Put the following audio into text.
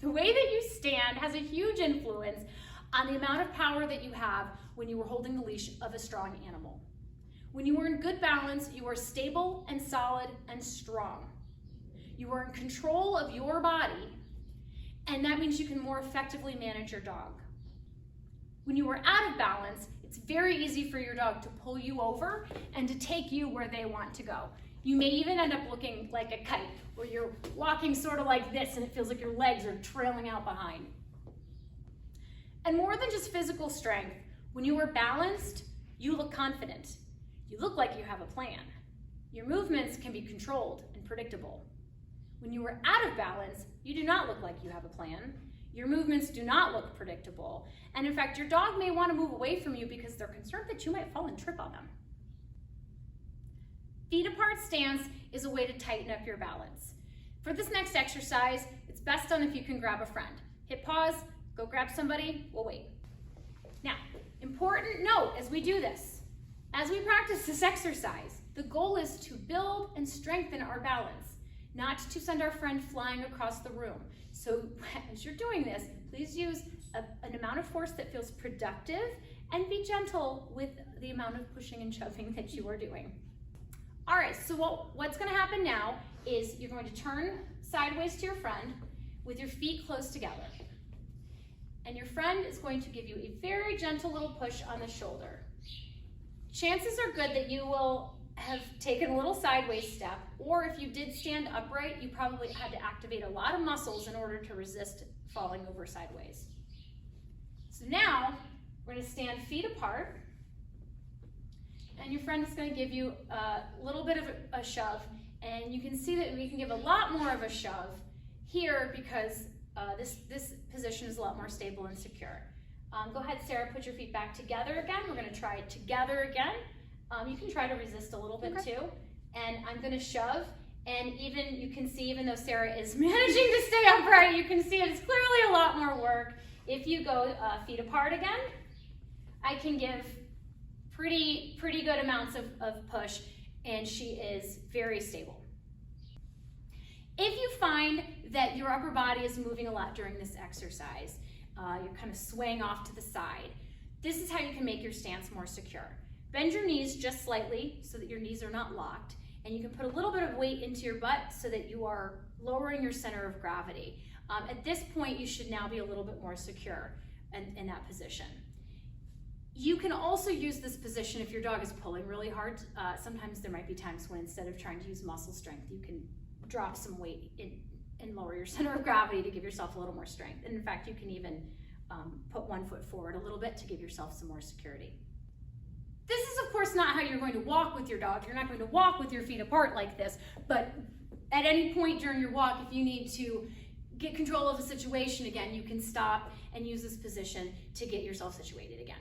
The way that you stand has a huge influence on the amount of power that you have when you are holding the leash of a strong animal. When you are in good balance, you are stable and solid and strong. You are in control of your body, and that means you can more effectively manage your dog. When you are out of balance, it's very easy for your dog to pull you over and to take you where they want to go. You may even end up looking like a kite, where you're walking sort of like this and it feels like your legs are trailing out behind. And more than just physical strength, when you are balanced, you look confident. You look like you have a plan. Your movements can be controlled and predictable. When you are out of balance, you do not look like you have a plan. Your movements do not look predictable. And in fact, your dog may want to move away from you because they're concerned that you might fall and trip on them. Feet apart stance is a way to tighten up your balance. For this next exercise, it's best done if you can grab a friend. Hit pause, go grab somebody, we'll wait. Now, important note as we do this, as we practice this exercise, the goal is to build and strengthen our balance, not to send our friend flying across the room. So as you're doing this, please use an amount of force that feels productive and be gentle with the amount of pushing and shoving that you are doing. All right, so what's gonna happen now is you're going to turn sideways to your friend with your feet close together. And your friend is going to give you a very gentle little push on the shoulder. Chances are good that you will have taken a little sideways step, or if you did stand upright, you probably had to activate a lot of muscles in order to resist falling over sideways. So now we're going to stand feet apart, and your friend is going to give you a little bit of a shove, and you can see that we can give a lot more of a shove here because this position is a lot more stable and secure. Go ahead, Sarah, put your feet back together again. We're going to try it together again. You can try to resist a little bit too. And I'm going to shove, and even you can see, even though Sarah is managing to stay upright, you can see it's clearly a lot more work. If you go feet apart again, I can give pretty good amounts of push, and she is very stable. If you find that your upper body is moving a lot during this exercise, you're kind of swaying off to the side, this is how you can make your stance more secure. Bend your knees just slightly so that your knees are not locked, and you can put a little bit of weight into your butt so that you are lowering your center of gravity. At this point, you should now be a little bit more secure in that position. You can also use this position if your dog is pulling really hard. Sometimes there might be times when instead of trying to use muscle strength, you can drop some weight and lower your center of gravity to give yourself a little more strength. And in fact, you can even put one foot forward a little bit to give yourself some more security. This is, of course, not how you're going to walk with your dog. You're not going to walk with your feet apart like this, but at any point during your walk, if you need to get control of a situation again, you can stop and use this position to get yourself situated again.